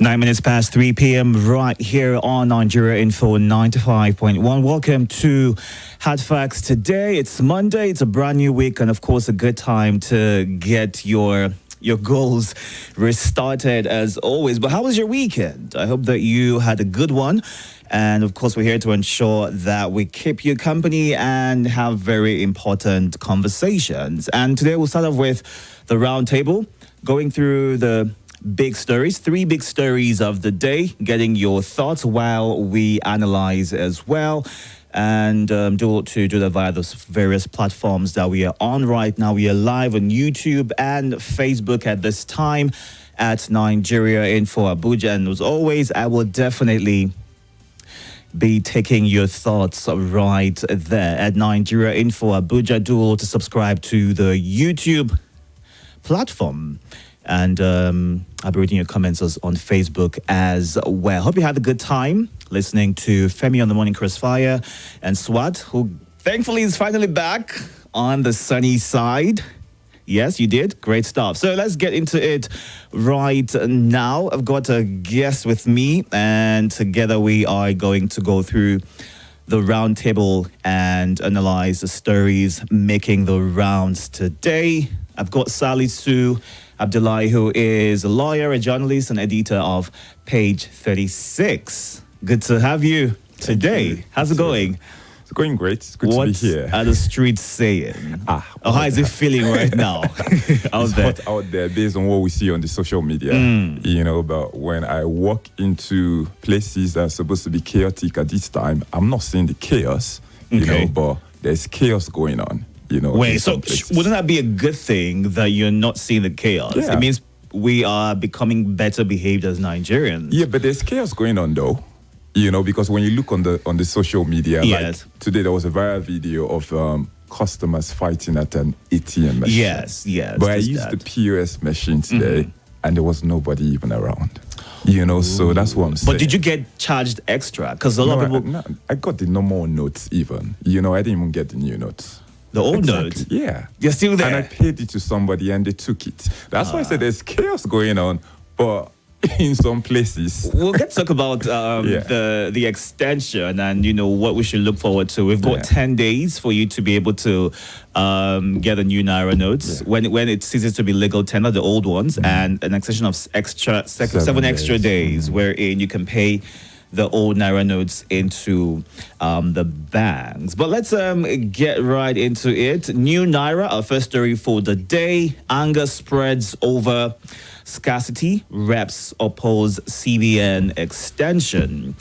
9 minutes past 3 p.m. right here on Nigeria Info 95.1. Welcome to Hard Facts today. It's Monday. It's a brand new week, and of course, a good time to get your goals restarted as always. But how was your weekend? I hope that you had a good one. And of course, we're here to ensure that we keep you company and have very important conversations. And today we'll start off with the Roundtable, going through the big stories, 3 big stories of the day, getting your thoughts while we analyze as well. And do that via those various platforms that we are on right now. We are live on YouTube and Facebook at this time at Nigeria Info Abuja. And as always, I will definitely be taking your thoughts right there at Nigeria Info Abuja. Do to subscribe to the YouTube platform. And I'll be reading your comments on Facebook as well. Hope you had a good time listening to Femi on the Morning Crossfire and Swat, who thankfully is finally back on the sunny side. Yes, you did. Great stuff. So let's get into it right now. I've got a guest with me, and together we are going to go through the roundtable and analyze the stories making the rounds today. I've got Salisu Abdullahi, who is a lawyer, a journalist, and editor of Page 36. Good to have you today. How's it going? It's going great. It's good to be here. What's the streets saying? How is it feeling right now out there? Hot out there based on what we see on the social media. You know, but when I walk into places that are supposed to be chaotic at this time, I'm not seeing the chaos, you know, but there's chaos going on. You know, wait, so wouldn't that be a good thing that you're not seeing the chaos? Yeah. It means we are becoming better behaved as Nigerians. Yeah, but there's chaos going on though. You know, because when you look on the social media, yes, like today there was a viral video of customers fighting at an ATM machine. Yes. But I used the POS machine today, and there was nobody even around. You know, so that's what I'm saying. But did you get charged extra? Because a lot of people... I got the normal notes even. You know, I didn't even get the new notes. The old notes? Yeah. You're still there? And I paid it to somebody and they took it. That's why I said there's chaos going on, but in some places. We'll get to talk about the extension and, you know, what we should look forward to. We've got 10 days for you to be able to get a new Naira notes when it ceases to be legal tender, the old ones, and an extension of seven extra days wherein you can pay the old Naira notes into the banks. But let's get right into it. New Naira, our first story for the day. Anger spreads over Scarcity. Reps oppose CBN extension.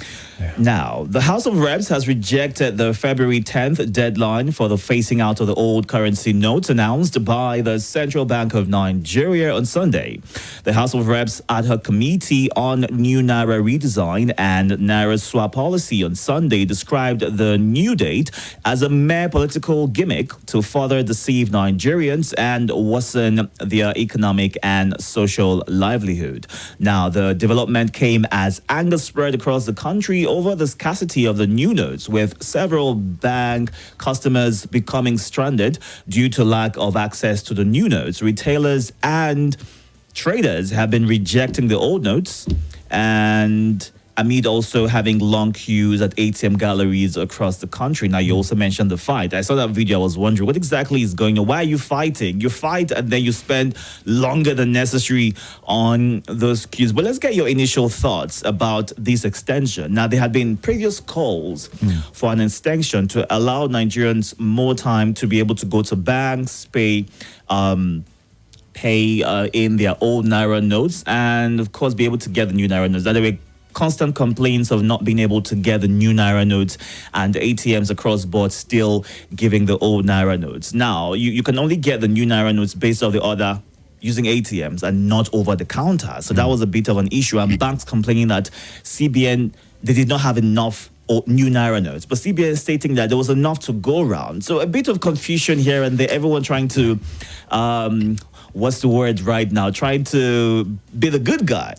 Now, the House of Reps has rejected the February 10th deadline for the phasing out of the old currency notes announced by the Central Bank of Nigeria on Sunday. The House of Reps ad hoc committee on new Naira redesign and Naira swap policy on Sunday described the new date as a mere political gimmick to further deceive Nigerians and worsen their economic and social livelihood. Now, the development came as anger spread across the country over the scarcity of the new notes, with several bank customers becoming stranded due to lack of access to the new notes. Retailers and traders have been rejecting the old notes, and amid also having long queues at ATM galleries across the country. Now, you also mentioned the fight. I saw that video. I was wondering, what exactly is going on? Why are you fighting? You fight and then you spend longer than necessary on those queues. But let's get your initial thoughts about this extension. Now, there had been previous calls for an extension to allow Nigerians more time to be able to go to banks, pay in their old Naira notes, and of course be able to get the new Naira notes. That way, constant complaints of not being able to get the new Naira notes and ATMs across board still giving the old Naira notes. Now, you can only get the new Naira notes based on the order using ATMs and not over the counter. So that was a bit of an issue. And banks complaining that CBN, they did not have enough new Naira notes. But CBN stating that there was enough to go around. So a bit of confusion here and there. Everyone trying to... what's the word right now? Trying to be the good guy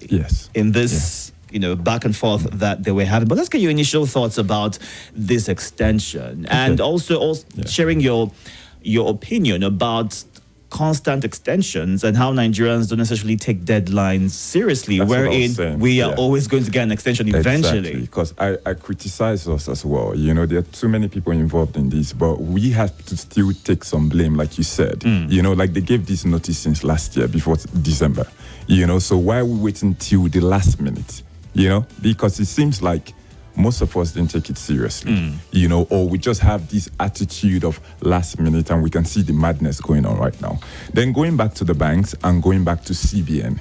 in this you know, back and forth that they were having. But let's get your initial thoughts about this extension, and also sharing your opinion about constant extensions and how Nigerians don't necessarily take deadlines seriously, wherein we are always going to get an extension eventually. Exactly, because I criticize us as well. There are too many people involved in this, but we have to still take some blame, like you said. Like they gave this notice since last year, before December. So why are we waiting till the last minute? Because it seems like most of us didn't take it seriously, or we just have this attitude of last minute, and we can see the madness going on right now. Then going back to the banks and going back to CBN,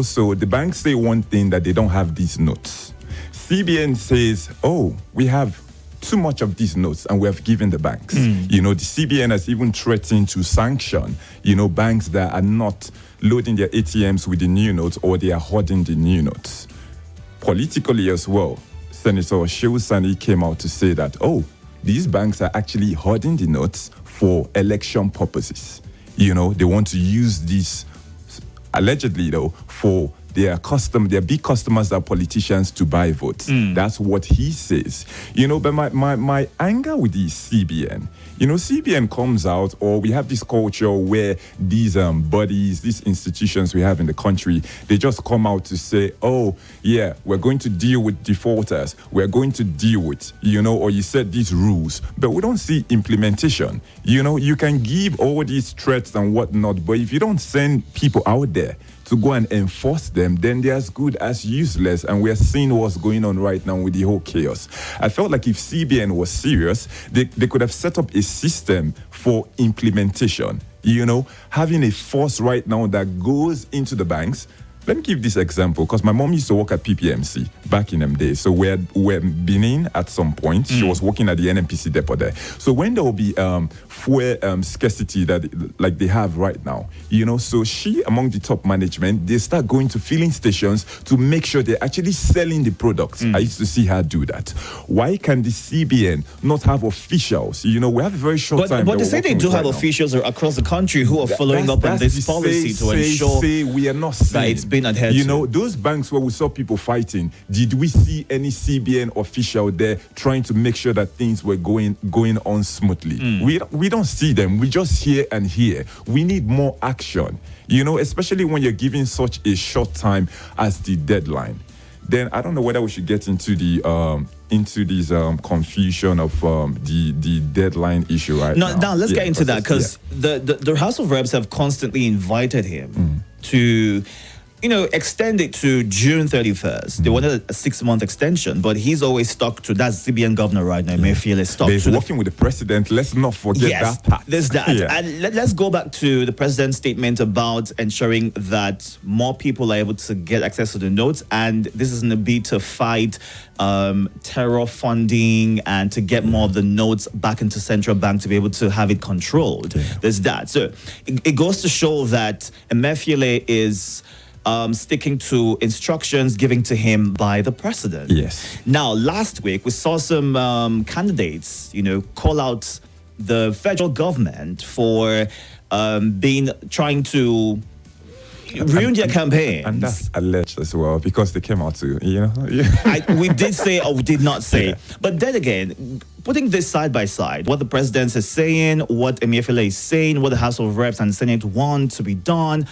so the banks say one thing, that they don't have these notes. CBN says, oh, we have too much of these notes and we have given the banks. The CBN has even threatened to sanction, banks that are not loading their ATMs with the new notes, or they are hoarding the new notes. Politically as well, Senator Shehu Sani came out to say that, oh, these banks are actually hoarding the notes for election purposes. They want to use this, allegedly though, for their big customers, that are politicians, to buy votes. That's what he says. But my anger with the CBN, CBN comes out, or we have this culture where these bodies, these institutions we have in the country, they just come out to say, oh, yeah, we're going to deal with defaulters. We're going to deal with, or you set these rules. But we don't see implementation. You can give all these threats and whatnot, but if you don't send people out there to go and enforce them, then they're as good as useless. And we're seeing what's going on right now with the whole chaos. I felt like if CBN was serious, they could have set up a system for implementation. Having a force right now that goes into the banks. Let me give this example, because my mom used to work at PPMC back in them days. So we're Benin at some point. She was working at the NNPC depot there. So when there will be fuel scarcity that like they have right now, so she, among the top management, they start going to filling stations to make sure they're actually selling the products. I used to see her do that. Why can the CBN not have officials? We have a very short time. But they say they do have officials across the country who are following up on this policy to ensure we are not saying that it's been adhered to. Those banks where we saw people fighting, did we see any CBN official there trying to make sure that things were going on smoothly? We don't see them. We just hear and hear. We need more action, especially when you're giving such a short time as the deadline. Then I don't know whether we should get into the this confusion of the deadline issue now let's get into that, because the House of Reps have constantly invited him to extend it to June 31st. They wanted a 6-month extension, but he's always stuck to that. CBN governor right now, Mayfield, is stuck to working with the president. Let's not forget that part. There's that. And let's go back to the president's statement about ensuring that more people are able to get access to the notes. And this is in a bid to fight terror funding and to get more of the notes back into central bank to be able to have it controlled. There's that. So it goes to show that Emefiele is sticking to instructions given to him by the president. Yes. Now, last week, we saw some candidates, call out the federal government for trying to ruin their campaign. And that's alleged as well, because they came out to, we did say or we did not say. But then again, putting this side by side, what the president is saying, what Emefiele is saying, what the House of Reps and Senate want to be done,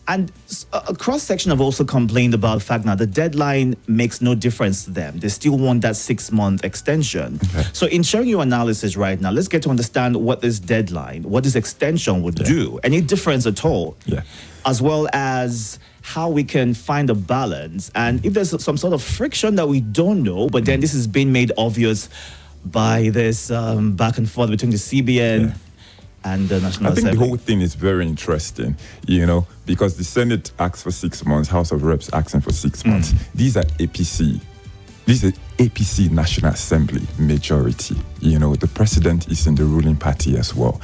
and a cross-section have also complained about the fact that the deadline makes no difference to them. They still want that 6-month extension. Okay. So in sharing your analysis right now, let's get to understand what this deadline, what this extension would do, any difference at all, as well as how we can find a balance. And if there's some sort of friction that we don't know, but then this is being made obvious by this back and forth between the CBN and the National Assembly. I think the whole thing is very interesting, because the Senate asks for 6 months, House of Reps asking for 6 months. These are APC. This is APC National Assembly majority. The president is in the ruling party as well.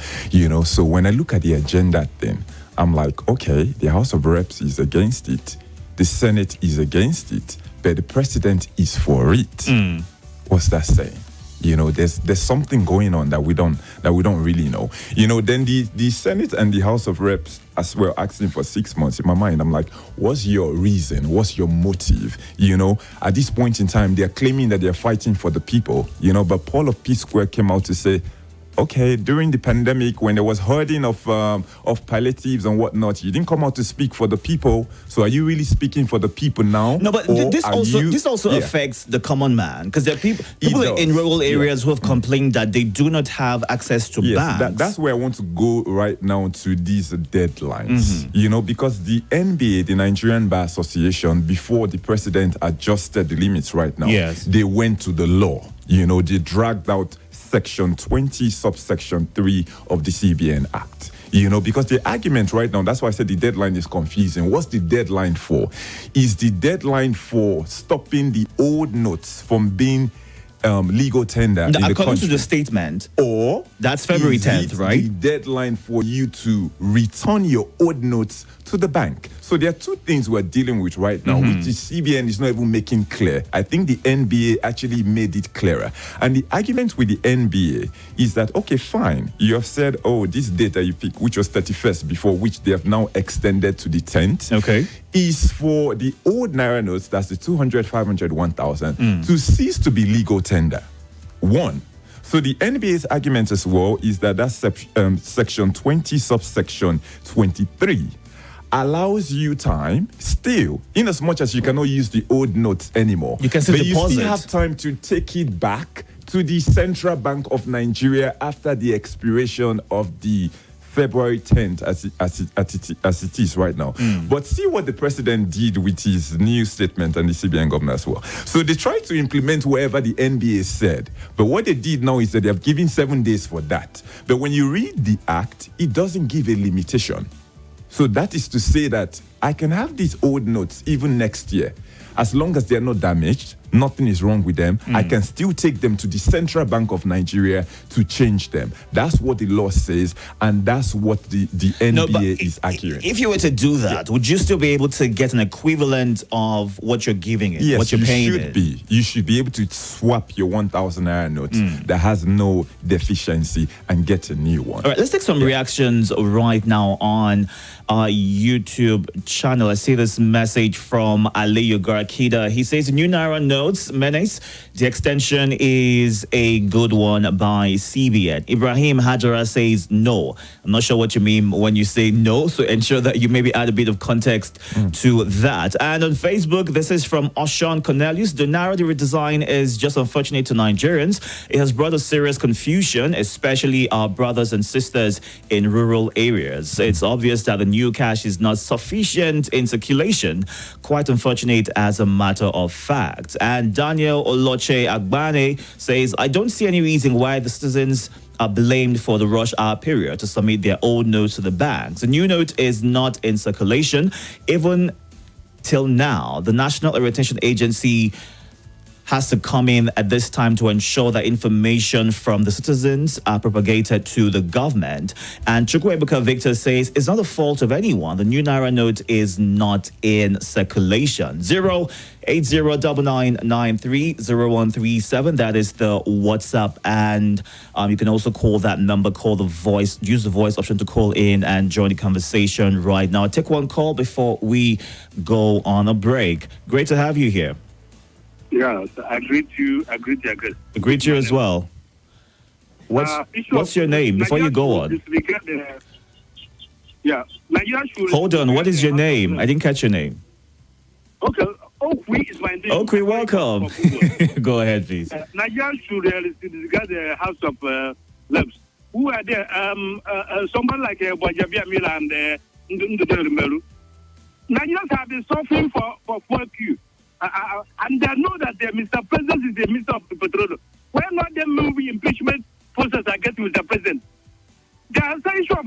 So when I look at the agenda thing, I'm like, okay, the House of Reps is against it. The Senate is against it, but the president is for it. What's that saying? There's something going on that we don't really know. Then the Senate and the House of Reps as well asking for 6 months. In my mind, I'm like, what's your reason? What's your motive? At this point in time, they're claiming that they're fighting for the people. But Paul of P Square came out to say, okay, during the pandemic, when there was hoarding of palliatives and whatnot, you didn't come out to speak for the people. So are you really speaking for the people now? No, but this also affects the common man, because there are people in rural areas who have complained that they do not have access to banks. That's where I want to go right now to these deadlines. You know, because the NBA, the Nigerian Bar Association, before the president adjusted the limits right now, they went to the law. You know, they dragged out Section 20, subsection 3 of the CBN Act. You know, because the argument right now, that's why I said the deadline is confusing. What's the deadline for? Is the deadline for stopping the old notes from being legal tender in the country? According to the statement, or that's February 10th, right? The deadline for you to return your old notes to the bank. So there are two things we're dealing with right now, which the CBN is not even making clear. I think the NBA actually made it clearer. And the argument with the NBA is that, okay, fine, you have said, oh, this date that you pick, which was 31st before, which they have now extended to the 10th, is for the old Naira notes, that's the 200, 500, 1,000, to cease to be legal tender. One. So the NBA's argument as well is that section 20, subsection 23, allows you time still, in as much as you cannot use the old notes anymore. You can still deposit. You still have time to take it back to the Central Bank of Nigeria after the expiration of the February 10th as it is right now. But see what the president did with his new statement and the CBN governor as well. So they tried to implement whatever the NBA said. But what they did now is that they have given 7 days for that. But when you read the act, it doesn't give a limitation. So that is to say that I can have these old notes even next year. As long as they're not damaged, nothing is wrong with them, I can still take them to the Central Bank of Nigeria to change them. That's what the law says, and that's what the NBA is arguing. If you were to do that, would you still be able to get an equivalent of what you're giving it, yes, what you're paying it? You should be able to swap your 1,000 Naira note that has no deficiency and get a new one. All right, let's take some reactions right now on our YouTube channel. I see this message from Aliyu Garakida. He says, new Naira notes, menace. The extension is a good one by CBN. Ibrahim Hajara says no. I'm not sure what you mean when you say no, so ensure that you maybe add a bit of context to that. And on Facebook, this is from Oshan Cornelius. The Naira redesign is just unfortunate to Nigerians. It has brought us serious confusion, especially our brothers and sisters in rural areas. It's obvious that the new cash is not sufficient in circulation. Quite unfortunate as a matter of fact. And Daniel Oloche Agbane says, I don't see any reason why the citizens are blamed for the rush hour period to submit their old notes to the banks. The new note is not in circulation. Even till now, the National Orientation Agency has to come in at this time to ensure that information from the citizens are propagated to the government. And Chukwuebuka Victor says it's not the fault of anyone. The new Naira note is not in circulation. 08099930137. That is the WhatsApp, and you can also call that number. Use the voice option to call in and join the conversation right now. Take one call before we go on a break. Great to have you here. Yeah, I greet you. I greet you as well. What's your name before you go on? Hold on. What is your name? I didn't catch your name. Okay. Okwi is my name. Okwi, welcome. Go ahead, please. Nigeria should disregard the House of Labs. Who are there? Someone like Bajabia Mila and Ndudu Melu. Nigerians have been suffering for 4Q. And they know that Mr. President is the Minister of the Petroleum. Why not they move the impeachment process against Mr. President? There are some issue of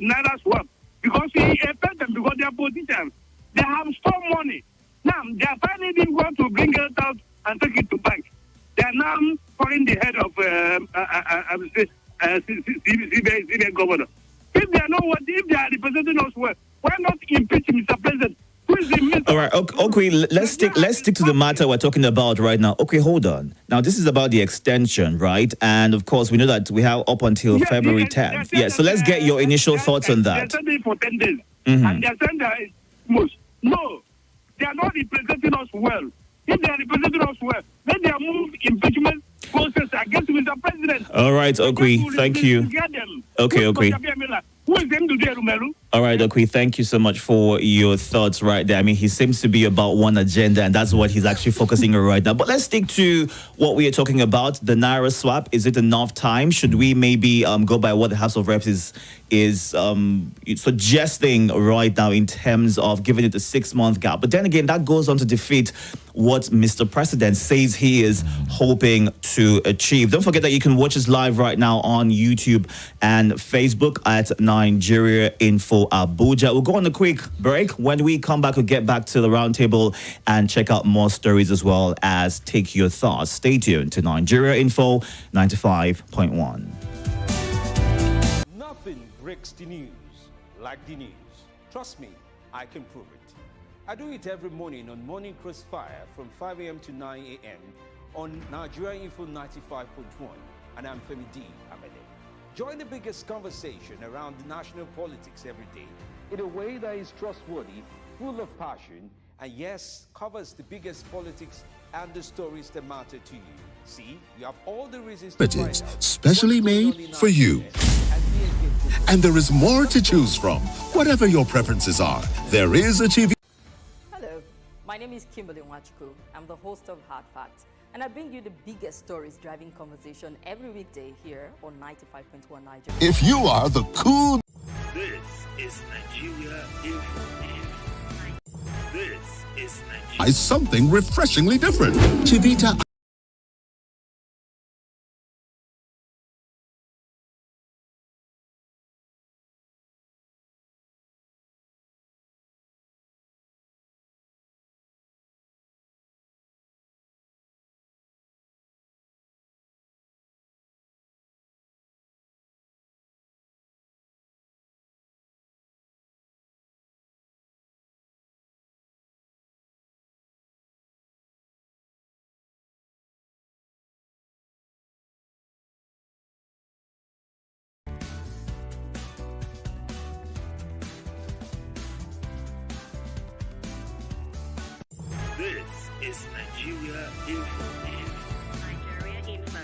Naira swap because he paid them because they are politicians. They have stored money. Now they are finally going to bring it out and take it to bank. They are now calling the head of CBN governor. If they are representing us well, why not impeach Mr. President? All right, okay, let's stick to the matter we're talking about right now. Okay, hold on. Now, this is about the extension, right? And of course, we know that we have up until February 10th. Yeah, so let's get your initial thoughts on that. They're sending for 10 days. And they're saying that most. No, they are not representing us well. If they are representing us well, then they are moving impeachment process against Mr. President. All right, Okwi. Thank you. Okay, Okwi. Who is them to do Rumelu? All right, Okwi, thank you so much for your thoughts right there. I mean, he seems to be about one agenda, and that's what he's actually focusing on right now. But let's stick to what we are talking about, the Naira swap. Is it enough time? Should we maybe go by what the House of Reps is suggesting right now in terms of giving it a 6-month gap? But then again, that goes on to defeat what Mr. President says he is hoping to achieve. Don't forget that you can watch us live right now on YouTube and Facebook at Nigeria Info Abuja. We'll go on a quick break. When we come back, we'll get back to the roundtable and check out more stories as well as take your thoughts. Stay tuned to Nigeria Info 95.1. Nothing breaks the news like the news. Trust me, I can prove it. I do it every morning on Morning Crossfire from 5 a.m. to 9 a.m. on Nigeria Info 95.1, and I'm Femi D. Amede. Join the biggest conversation around the national politics every day in a way that is trustworthy, full of passion, and yes, covers the biggest politics and the stories that matter to you. See, you have all the reasons to find out specially made for you. And there is more to choose from. Whatever your preferences are, there is a TV. Hello, my name is Kimberly Nwachukwu. I'm the host of Hard Facts, and I bring you the biggest stories driving conversation every weekday here on 95.1 Nigeria. If you are the cool... This is Nigeria Info. This is Nigeria. Something refreshingly different. Chivita... This is Nigeria Info. Nigeria Info.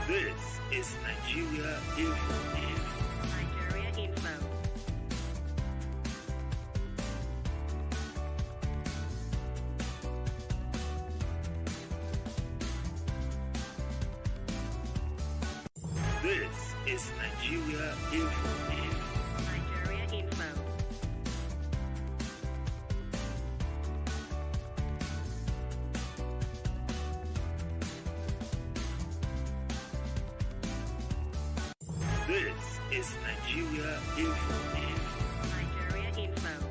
This is Nigeria Info. Nigeria Info. This is Nigeria Info. Nigeria Info. This is Nigeria Info. Nigeria Info.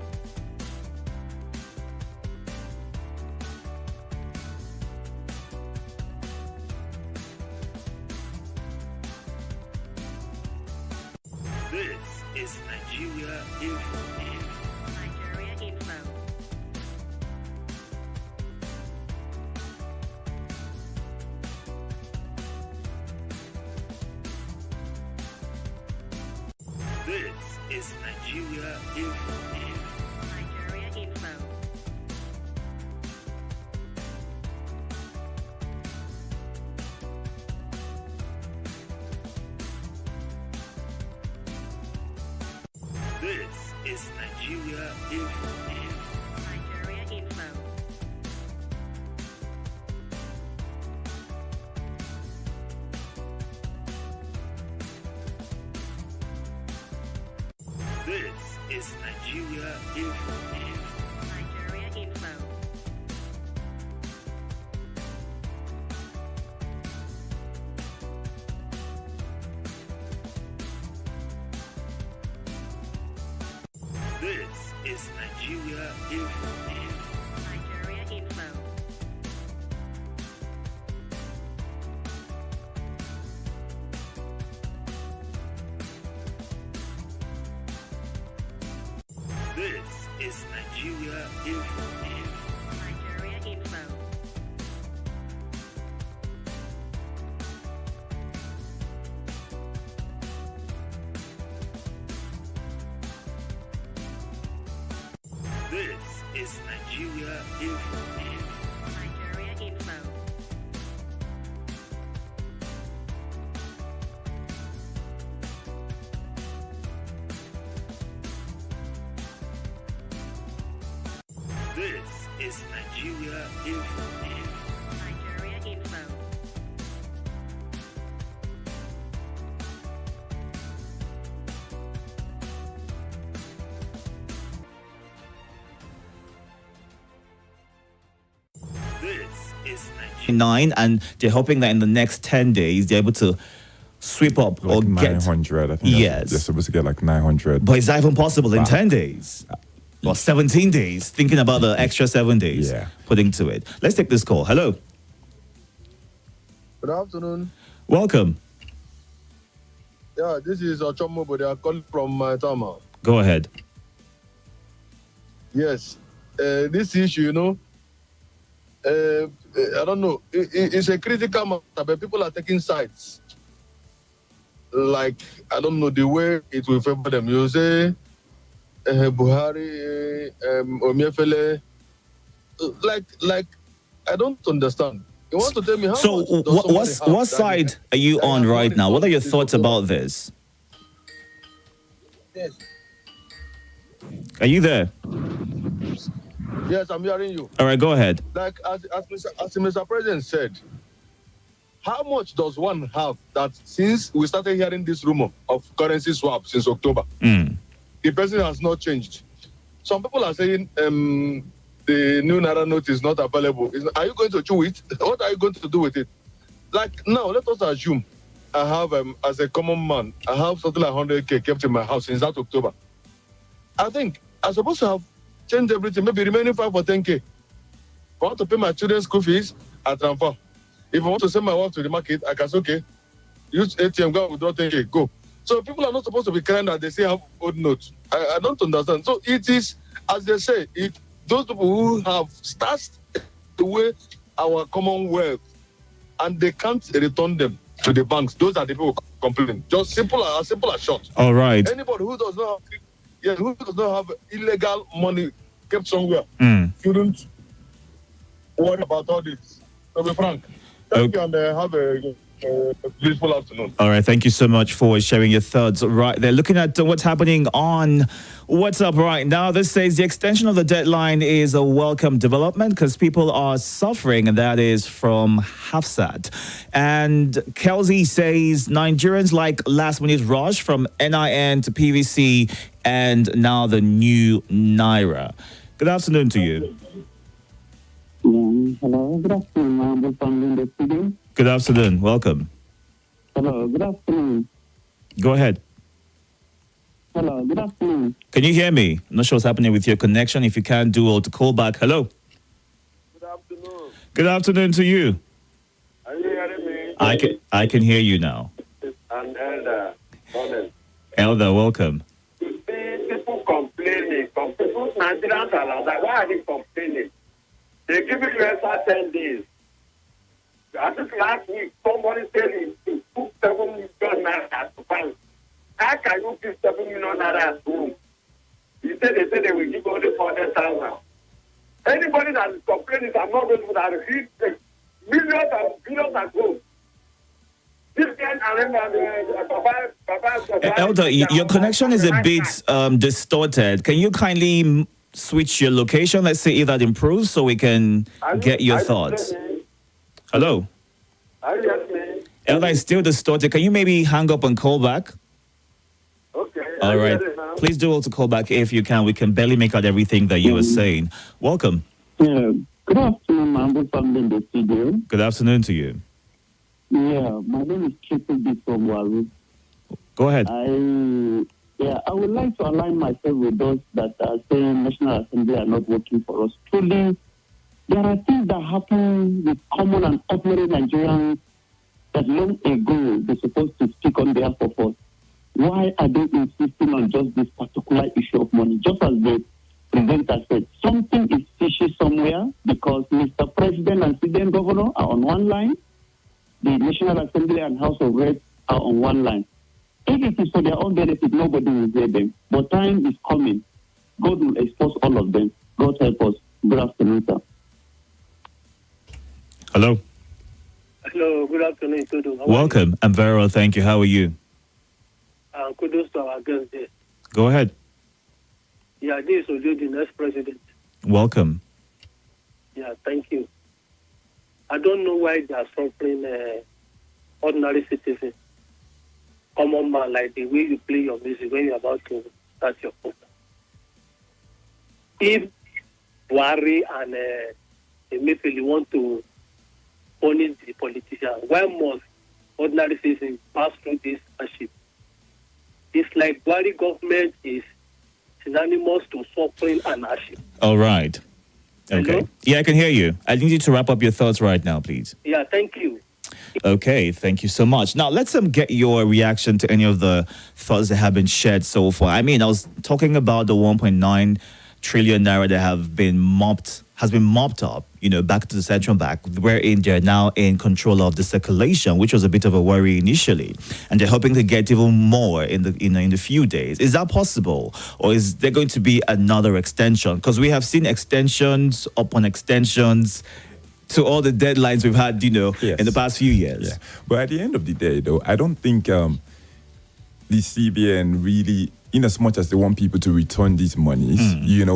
This is Nigeria Info. Nigeria Info. This is Nigeria Info. Nigeria Info. This is Nigeria Info. Nigeria Info. This is Nigeria Info. Nigeria Info. This is Nigeria Info. Nigeria Info. This is Nigeria Info. Nigeria Info. This is Nigeria Info. Nigeria Info. This is Nigeria Info. Nigeria Info. This is Nigeria. 9, and they're hoping that in the next 10 days they're able to sweep up Like or get 900. I think Yes. they're supposed to get like 900. But is that even possible in 10 days? Or 17 days? Thinking about the extra 7 days putting to it. Let's take this call. Hello. Good afternoon. Welcome. Yeah, this is Ochomo, but they are calling from Tama. Go ahead. Yes. This issue, I don't know. It's a critical matter, but people are taking sides. Like, I don't know the way it will favor them. You say, Buhari, Omiefele. Like, I don't understand. You want to tell me how So, much does somebody have what side are you on right now? What are your thoughts about this? Yes. Are you there? Yes, I'm hearing you. All right, go ahead. Like as Mr. President said, how much does one have that since we started hearing this rumor of currency swap since October, the person has not changed? Some people are saying the new Naira note is not available. Are you going to chew it? What are you going to do with it? Like now, let us assume I have, as a common man, I have something like 100K kept in my house since that October. I think I'm supposed to have changed everything, maybe remaining 5 or 10K. If I want to pay my children's school fees, I transfer. If I want to send my wife to the market, I can say, okay, use ATM, go withdraw 10K, go. So people are not supposed to be crying that they say have old notes. I don't understand. So it is, as they say, those people who have stashed away our commonwealth and they can't return them to the banks, those are the people complaining. Just simple as short. All right. Anybody who does not have illegal money kept somewhere shouldn't worry about all this. To be frank, thank you and have a peaceful afternoon. All right, thank you so much for sharing your thoughts. Right, they're looking at what's happening on WhatsApp right now. This says the extension of the deadline is a welcome development because people are suffering, and that is from Hafsat. And Kelsey says Nigerians like last-minute rush from NIN to PVC and now the new Naira. Good afternoon to you. Hello, good afternoon. Good afternoon. Welcome. Hello, good afternoon. Go ahead. Hello, good afternoon. Can you hear me? I'm not sure what's happening with your connection. If you can't do all to call back. Hello. Good afternoon. Good afternoon to you. Are you hearing me? I can hear you now. And Elder, morning. Elder, welcome. People complaining. People, Nigerians are like, why are they complaining? They give you extra 10 days. I think last week, somebody said he took 7 million naira to bank. How can you give 7 million naira at home? They said they will give only 400,000. Anybody that is complaining, I'm not going to that read millions and billions at home. Elder, your connection is a bit distorted. Can you kindly switch your location? Let's see if that improves so we can get your thoughts. Hello? Elder is still distorted. Can you maybe hang up and call back? Okay. All right. Please do also call back if you can. We can barely make out everything that you were saying. Welcome. Yeah, good afternoon, I'm from the studio. Good afternoon to you. Yeah, my name is Triple B from Waru. Go ahead. I would like to align myself with those that are saying National Assembly are not working for us. Truly, there are things that happen with common and ordinary Nigerians that long ago they're supposed to speak on behalf of us. Why are they insisting on just this particular issue of money? Just as the presenter said, something is fishy somewhere because Mr. President and President Governor are on one line, the National Assembly and House of Reps are on one line. If it is for their own benefit, nobody will hear them. But time is coming. God will expose all of them. God help us. Good afternoon, sir. Hello. Hello, good afternoon, Itodo. Welcome. I'm very well, thank you. How are you? Kudos to our guest there. Go ahead. Yeah, this is Ojo, the next president. Welcome. Yeah, thank you. I don't know why they are suffering ordinary citizens, common man, like the way you play your music when you're about to start your program. If Buhari and Emefiele want to punish the politicians, why must ordinary citizens pass through this hardship? It's like Buhari government is synonymous to suffering and hardship. All right. Okay. Hello? Yeah, I can hear you. I need you to wrap up your thoughts right now, please. Yeah, thank you. Okay, thank you so much. Now, let's get your reaction to any of the thoughts that have been shared so far. I mean, I was talking about the 1.9 trillion naira that has been mopped up, back to the central bank, wherein they're now in control of the circulation, which was a bit of a worry initially, and they're hoping to get even more in the few days. Is that possible, or is there going to be another extension? Because we have seen extensions upon extensions to all the deadlines we've had, in the past few years. Yeah. But at the end of the day, though, I don't think the CBN really, in as much as they want people to return these monies,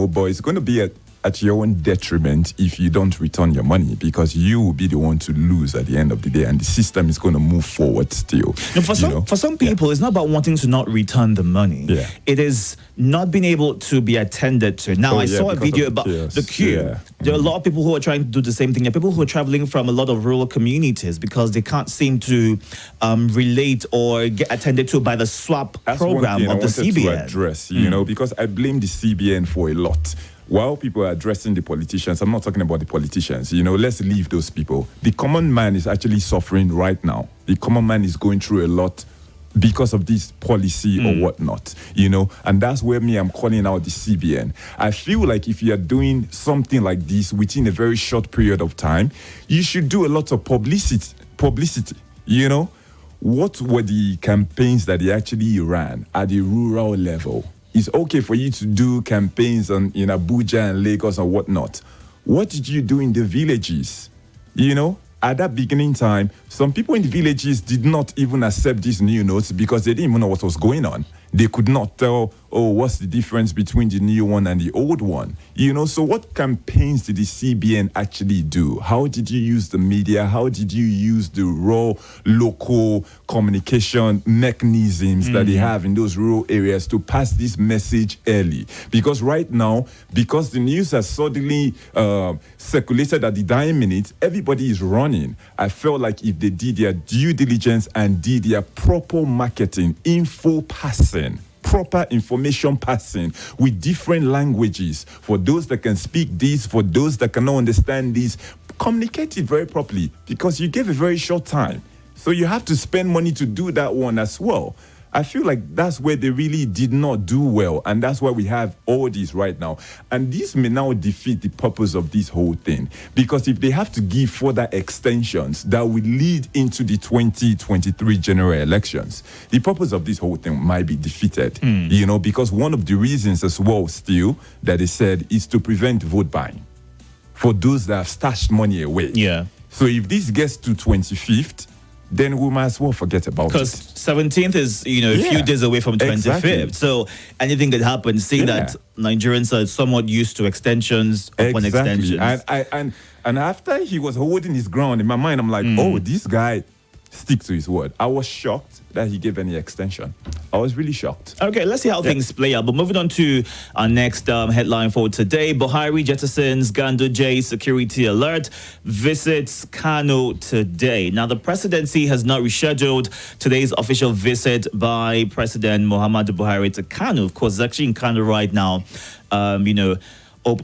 but it's going to be at your own detriment if you don't return your money, because you will be the one to lose at the end of the day, and the system is going to move forward still. For some people, it's not about wanting to not return the money. Yeah. It is not being able to be attended to. Now, I saw a video about the queue. Yeah. There are a lot of people who are trying to do the same thing. There are people who are traveling from a lot of rural communities because they can't seem to relate or get attended to by the swap program of the CBN. To address, because I blame the CBN for a lot. While people are addressing the politicians, I'm not talking about the politicians. Let's leave those people. The common man is actually suffering right now. The common man is going through a lot because of this policy or whatnot, and that's where I'm calling out the CBN. I feel like if you are doing something like this within a very short period of time, you should do a lot of publicity. What were the campaigns that they actually ran at the rural level? It's okay for you to do campaigns in Abuja and Lagos and whatnot. What did you do in the villages? At that beginning time, some people in the villages did not even accept these new notes because they didn't even know what was going on. They could not tell, what's the difference between the new one and the old one? So what campaigns did the CBN actually do? How did you use the media? How did you use the raw local communication mechanisms that they have in those rural areas to pass this message early? Because right now, because the news has suddenly circulated at the dying minute, everybody is running. I felt like if they did their due diligence and did their proper marketing, proper information passing with different languages, for those that can speak this, for those that cannot understand this, communicate it very properly, because you gave a very short time. So you have to spend money to do that one as well. I feel like that's where they really did not do well, and that's why we have all this right now. And this may now defeat the purpose of this whole thing, because if they have to give further extensions that will lead into the 2023 general elections, the purpose of this whole thing might be defeated, because one of the reasons as well still that they said is to prevent vote buying for those that have stashed money away. Yeah. So if this gets to 25th, then we might as well forget about it. Because 17th is, a few days away from 25th. Exactly. So anything could happen. Seeing that Nigerians are somewhat used to extensions upon extensions. And after he was holding his ground, in my mind, I'm like, this guy sticks to his word. I was shocked that he gave any extension. I was really shocked. Okay, let's see how things play out. But moving on to our next headline for today. Buhari, Jettisons, Ganduje, security alert, visits Kano today. Now, the presidency has not rescheduled today's official visit by President Muhammadu Buhari to Kano. Of course, it's actually in Kano right now,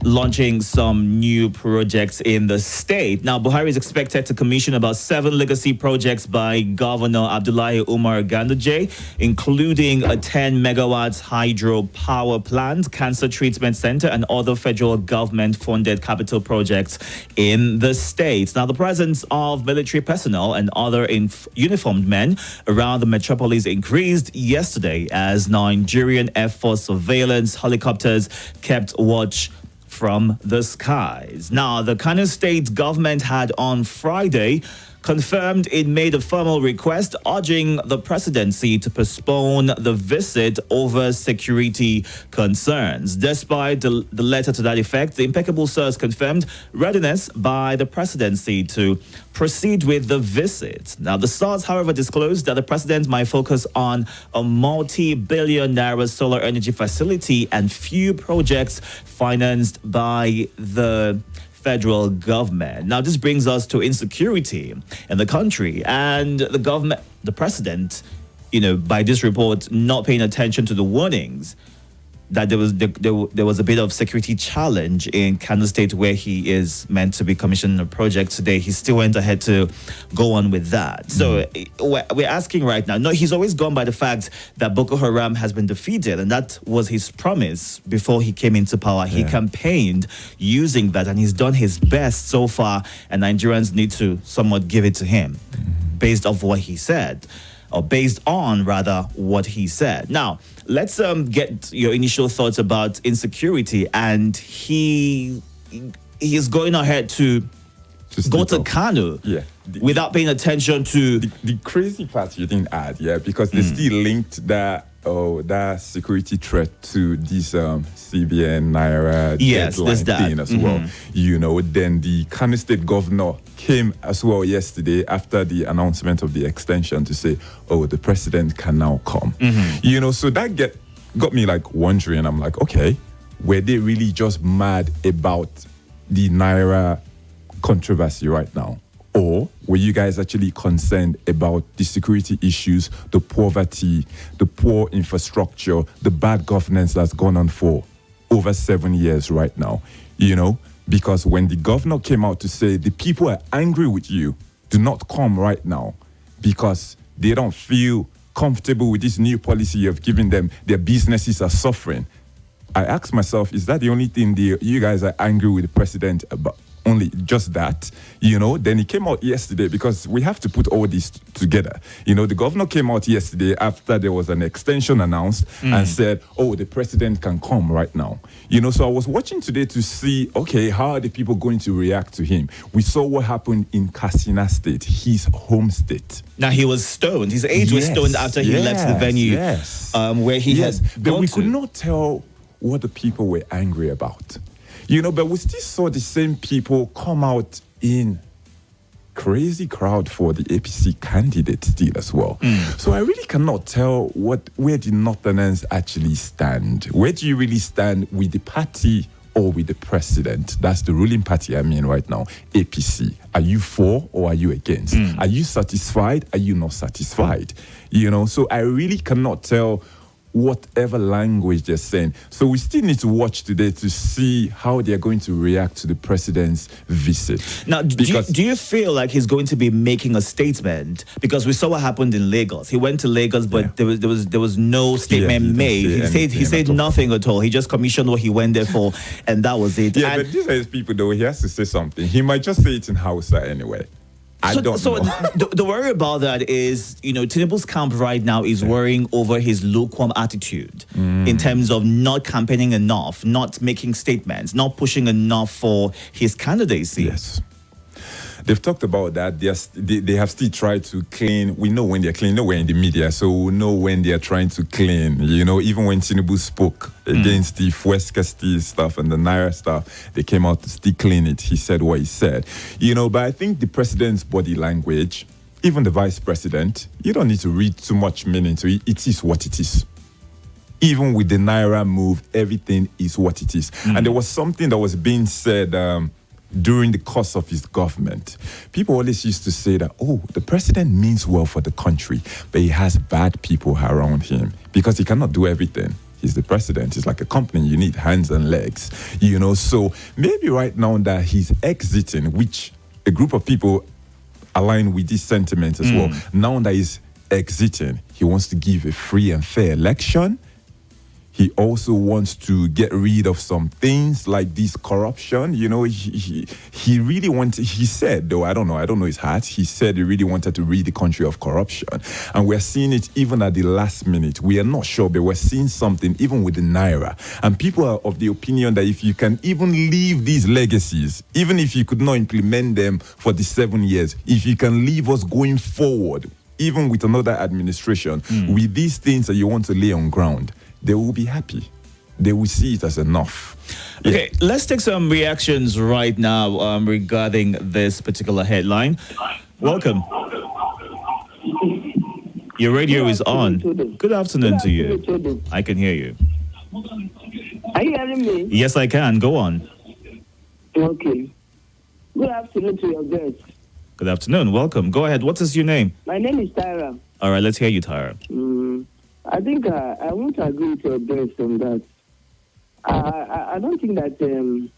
launching some new projects in the state. Now, Buhari is expected to commission about 7 legacy projects by Governor Abdullahi Umar Ganduje, including a 10 megawatts hydro power plant, cancer treatment center, and other federal government-funded capital projects in the state. Now, the presence of military personnel and other uniformed men around the metropolis increased yesterday as Nigerian Air Force surveillance helicopters kept watch from the skies. Now, the Kano state government had on Friday confirmed it made a formal request urging the presidency to postpone the visit over security concerns. Despite the letter to that effect, the impeccable source confirmed readiness by the presidency to proceed with the visit. Now, the source, however, disclosed that the president might focus on a multi-billion naira solar energy facility and few projects financed by the federal government. Now, this brings us to insecurity in the country and the government, the president, by this report, not paying attention to the warnings that there was a bit of security challenge in Kano State where he is meant to be commissioning a project today. He still went ahead to go on with that. So we're asking right now. No, he's always gone by the fact that Boko Haram has been defeated, and that was his promise before he came into power. He campaigned using that, and he's done his best so far, and Nigerians need to somewhat give it to him based off what he said. Or based on, rather, what he said. Now, let's get your initial thoughts about insecurity. And he is going ahead to go to Kano without paying attention to... The crazy part you didn't add, because they still linked that security threat to this CBN Naira deadline thing as well. Then the Kano State governor came as well yesterday after the announcement of the extension to say, the president can now come. So that got me like wondering. I'm like, okay, were they really just mad about the Naira controversy right now? Or were you guys actually concerned about the security issues, the poverty, the poor infrastructure, the bad governance that's gone on for over 7 years right now? Because when the governor came out to say the people are angry with you, do not come right now because they don't feel comfortable with this new policy you've given them, their businesses are suffering. I asked myself, is that the only thing you guys are angry with the president about? Only just that, then he came out yesterday because we have to put all this together. The governor came out yesterday after there was an extension announced and said, the president can come right now. So I was watching today to see, okay, how are the people going to react to him? We saw what happened in Katsina State, his home state. Now, he was stoned. His age was stoned after he left the venue where he has but we could not tell what the people were angry about. But we still saw the same people come out in crazy crowd for the APC candidate still as well. So I really cannot tell where the Northerners actually stand. Where do you really stand with the party or with the president? That's the ruling party right now, APC. Are you for or are you against? Are you satisfied? Are you not satisfied? So I really cannot tell whatever language they're saying. So we still need to watch today to see how they're going to react to the president's visit. Now, do you feel like he's going to be making a statement? Because we saw what happened in Lagos. He went to Lagos, but there was no statement made. He said nothing at all. He just commissioned what he went there for, and that was it. Yeah, but these are his people, though. He has to say something. He might just say it in Hausa anyway. So the worry about that is, Tinubu's camp right now is worrying over his lukewarm attitude in terms of not campaigning enough, not making statements, not pushing enough for his candidacy. Yes. They've talked about that. They have still tried to clean. We know when they're clean. We're in the media, so we know when they're trying to clean. Even when Tinubu spoke against the Scarcity stuff and the Naira stuff, they came out to still clean it. He said what he said. But I think the president's body language, even the vice president, you don't need to read too much meaning to it. It is what it is. Even with the Naira move, everything is what it is. And there was something that was being said during the course of his government. People always used to say that, the president means well for the country, but he has bad people around him because he cannot do everything. He's the president. It's like a company. You need hands and legs, So maybe right now that he's exiting, which a group of people align with this sentiment as well. Now that he's exiting, he wants to give a free and fair election. He also wants to get rid of some things like this corruption. You know, he really wanted, he said, though, I don't know his heart. He said he really wanted to rid the country of corruption. And we're seeing it even at the last minute. We are not sure, but we're seeing something even with the Naira. And people are of the opinion that if you can even leave these legacies, even if you could not implement them for the 7 years, if you can leave us going forward, even with another administration, with these things that you want to lay on ground, they will be happy. They will see it as enough. Okay, let's take some reactions right now regarding this particular headline. Welcome. Your radio is on. Good afternoon to you. I can hear you. Are you hearing me? Yes, I can. Go on. Okay. Good afternoon to your guest. Good afternoon. Welcome. Go ahead. What is your name? My name is Tyra. All right, let's hear you, Tyra. I think I won't agree with your guest on that. I don't think that there's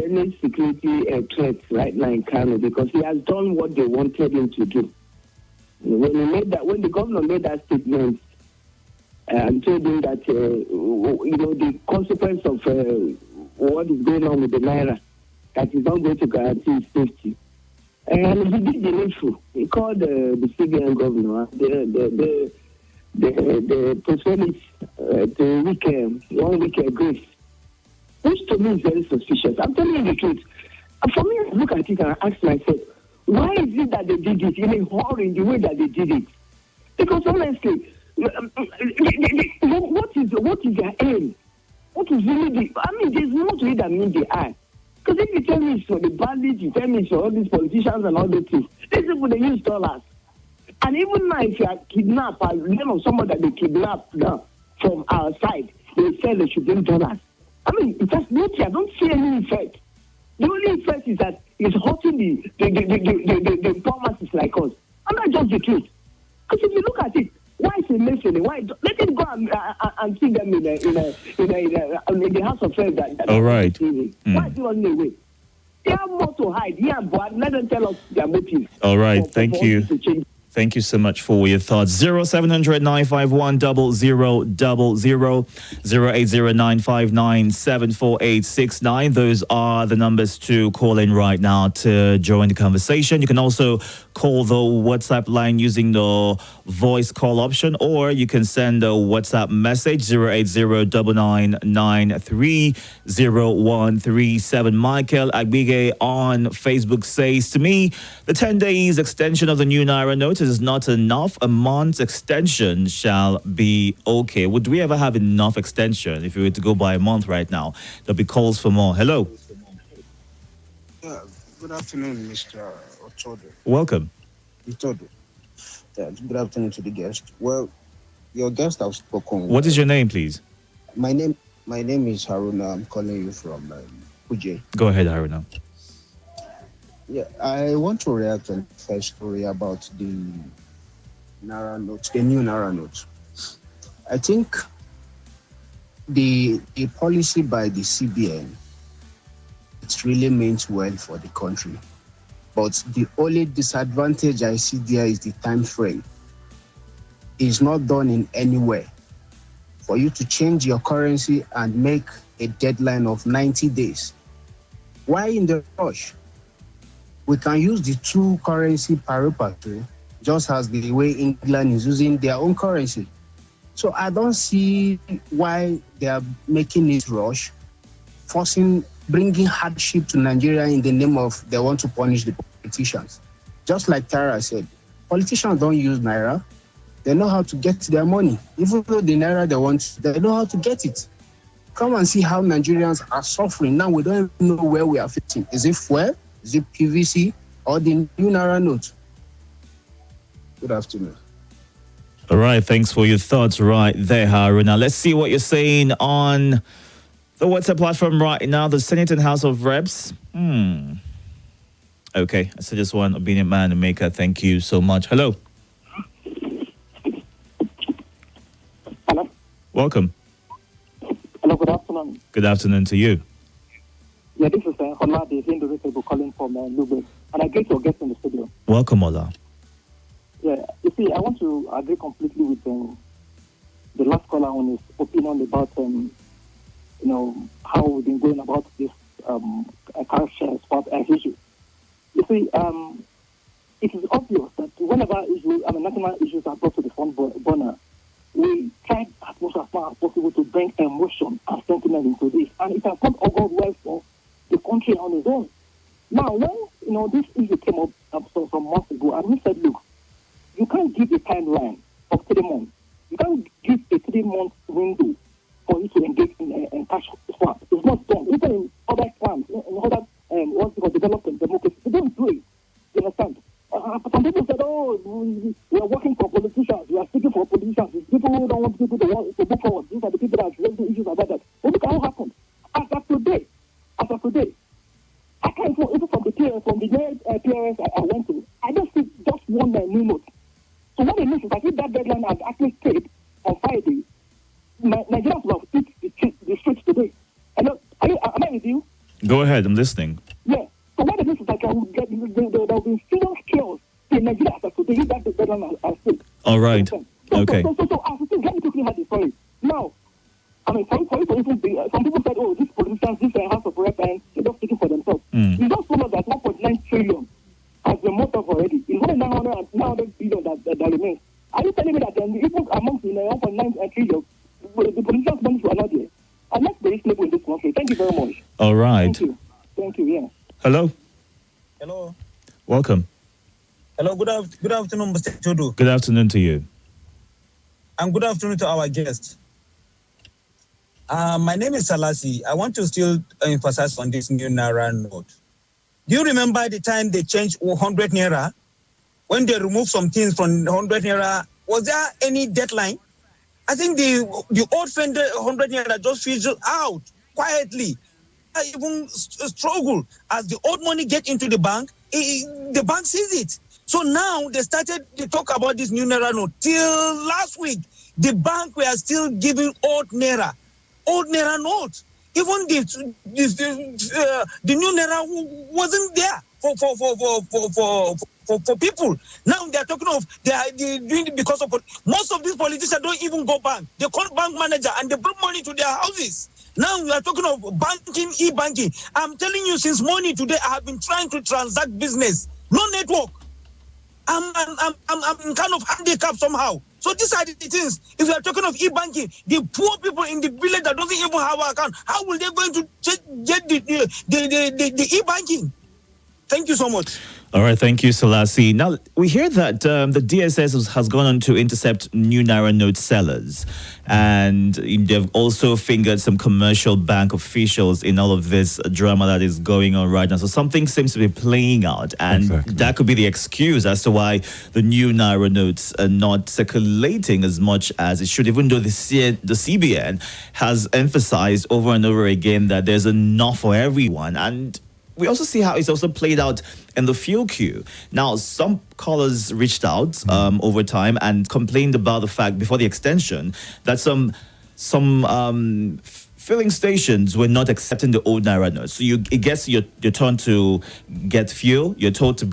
any security threat right now in Kano because he has done what they wanted him to do. When the governor made that statement and told him that the consequence of what is going on with the Naira, that is not going to guarantee his safety. And he did the needful. He called the CBN governor, the postponed it to 1 week grace, which to me is very suspicious. I'm telling you the truth. For me, I look at it and I ask myself, why is it that they did it in a hurry in the way that they did it? Because honestly, what is their aim? What is really there's more to it than meet the eye. Because if you tell me it's for the bandits, you tell me it's for all these politicians and all those things, these people, they use dollars. And even now, if you are kidnapped, or the name of someone that they kidnapped now from our side, they say they should bring dollars. It has nothing. I don't see any effect. The only effect is that it's hurting the poor masses like us. And that's just the truth. Because if you look at it, why is it missing? Why let him go and see them in the house of friends that all right. Why is he running away? They have more to hide. Yeah, but let them tell us their motives. All right, thank you. Thank you so much for your thoughts. 0700 951 0000 08095974869. Those are the numbers to call in right now to join the conversation. You can also call the WhatsApp line using the voice call option, or you can send a WhatsApp message 08099930137. Michael Agbige on Facebook says, to me, the 10 days extension of the new Naira note is not enough. A month's extension shall be okay. Would we ever have enough extension if we were to go by a month right now? There'll be calls for more. Hello. Good afternoon, Mr. Itodo. Welcome. Itodo. Good afternoon to the guest. Well, your guest have spoken. What is your name, please? My name is Haruna. I'm calling you from Abuja. Go ahead, Haruna. Yeah, I want to react on the first story about the Naira note, the new Naira note. I think the policy by the CBN, it really means well for the country. But the only disadvantage I see there is the time frame. It's not done in any way. For you to change your currency and make a deadline of 90 days. Why in the rush? We can use the two currency pari passu, just as the way England is using their own currency. So I don't see why they are making it rush, bringing hardship to Nigeria in the name of they want to punish the politicians. Just like Tara said, politicians don't use Naira. They know how to get their money. Even though the Naira they want, they know how to get it. Come and see how Nigerians are suffering. Now we don't even know where we are fitting. Is it fuel? Is it PVC? Or the new Naira note? Good afternoon. All right, thanks for your thoughts right there, Haruna. Let's see what you're saying on the WhatsApp platform right now. The Senate and House of Reps. Okay, I said just one obedient man and maker. Thank you so much. Hello. Hello. Welcome. Hello, good afternoon. Good afternoon to you. Yeah, this is Hola, the Hindu table calling from Lube. And I get your guest in the studio. Welcome, Ola. Yeah, you see, I want to agree completely with the last caller on his opinion about how we've been going about this car share spot issue. You see, it is obvious that whenever national issues are brought to the front burner, we try as much as far as possible to bring emotion and sentiment into this, and it has not all gone well for the country on its own. Now, when this issue came up some months ago, and we said, look, you can't give a timeline of 3 months. You can't give a 3-month window for you to engage in cash swap. It's not done. Even in other plans, in other what's it called, development democracy, they don't do it. You understand? Some people said, we are working for politicians. We are speaking for politicians. It's people who don't want people to move forward. These are the people that are raising issues about that. But look at what happened. As of today, I can't even from the PRS I went to, I just see just one new note. So what it means is that if that deadline has actually stayed on Friday, Nigerians will have hit the streets today. Am I with you? Go ahead, I'm listening. Yeah. So what it means is that there will be serious chaos in Nigeria after today if that deadline has stayed. All right. Okay. So as it is, let me quickly have the story. Now, for instance, some people said, these politicians, this House of Rep, and they're just speaking for themselves. You just follow that 1.9 trillion has been moved up already. It's only 900 billion that remains. Are you telling me that even amongst the 1.9 trillion, the politicians' money were not there? And let's be reasonable in this country. Thank you very much. All right. Thank you, yeah. Hello. Hello. Welcome. Hello, good afternoon, Mr. Itodo. Good afternoon to you. And good afternoon to our guest. My name is Salasi. I want to still emphasize on this new Naira note. Do you remember the time they changed 100 Naira? When they removed some things from 100 Naira, was there any deadline? I think the old friend 100 Naira just fizzled out quietly. I even struggle as the old money get into the bank, the bank sees it. So now they started to talk about this new Naira note. Till last week, the bank were still giving old Naira note. Even the new Naira wasn't there for people. Now they are talking of they are doing it because of most of these politicians don't even go bank. They call bank manager and they bring money to their houses. Now we are talking of banking, e-banking. I'm telling you, since morning today, I have been trying to transact business. No network. I'm kind of handicapped somehow. So these are the things. If we are talking of e-banking, the poor people in the village that doesn't even have an account, how will they going to get the e-banking? Thank you so much. All right, thank you, Salasi. Now, we hear that the DSS has gone on to intercept new Naira note sellers, and they've also fingered some commercial bank officials in all of this drama that is going on right now. So something seems to be playing out, and that could be the excuse as to why the new Naira notes are not circulating as much as it should, even though the CBN has emphasized over and over again that there's enough for everyone. And we also see how it's also played out in the fuel queue. Now, some callers reached out over time and complained about the fact before the extension that some filling stations were not accepting the old Naira notes. So it gets your turn to get fuel. You're told to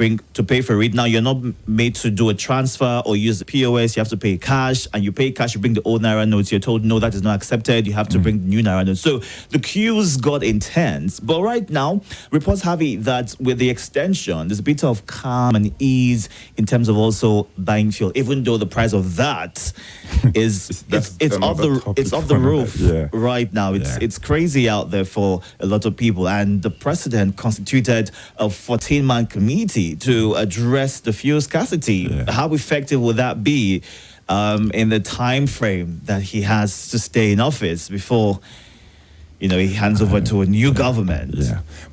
pay for it. Now you're not made to do a transfer or use the POS. You have to pay cash, and you pay cash. You bring the old Naira notes. You're told no, that is not accepted. You have to bring the new Naira notes. So the queues got intense. But right now, reports have it that with the extension, there's a bit of calm and ease in terms of also buying fuel, even though the price of that is it's off the roof right now. It's crazy out there for a lot of people, and the president constituted a 14-man committee to address the fuel scarcity. How effective would that be in the time frame that he has to stay in office before he hands over to a new government?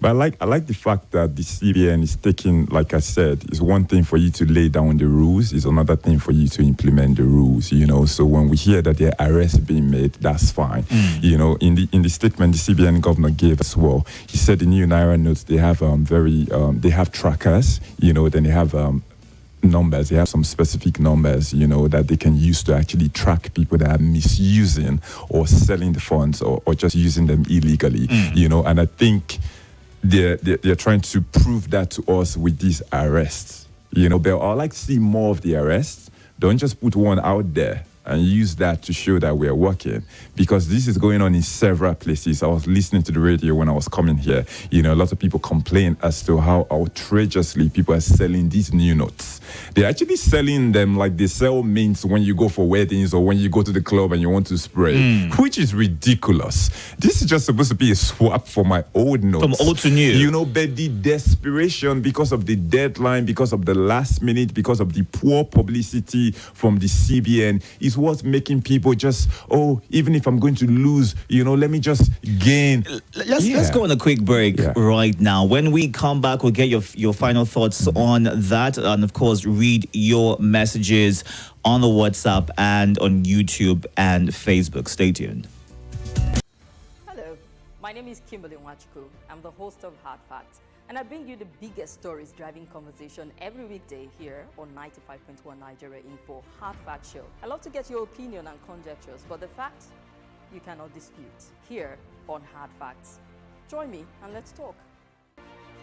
But I like the fact that the CBN is taking, like I said, it's one thing for you to lay down the rules, it's another thing for you to implement the rules, So when we hear that there are arrests being made, that's fine. In the statement the CBN governor gave as well, he said the new Naira notes, they have they have trackers, then they have numbers. They have some specific numbers, that they can use to actually track people that are misusing or selling the funds or just using them illegally, and I think they're trying to prove that to us with these arrests. But I'd like to see more of the arrests. Don't just put one out there and use that to show that we are working, because this is going on in several places. I was listening to the radio when I was coming here. You know, a lot of people complain as to how outrageously people are selling these new notes. They're actually selling them like they sell mints when you go for weddings or when you go to the club and you want to spray, which is ridiculous. This is just supposed to be a swap for my old notes. From old to new. You know, but the desperation because of the deadline, because of the last minute, because of the poor publicity from the CBN is what's making people just, even if I'm going to lose, you know, let me just gain. Let's go on a quick break right now. When we come back, we'll get your final thoughts on that, and of course, read your messages on the WhatsApp and on YouTube and Facebook. Stay tuned. Hello, my name is Kimberly Nwachukwu. I'm the host of Hard Facts, and I bring you the biggest stories driving conversation every weekday here on 95.1 Nigeria Info Hard Fact Show. I love to get your opinion and conjectures, but the facts you cannot dispute here on Hard Facts. Join me and let's talk.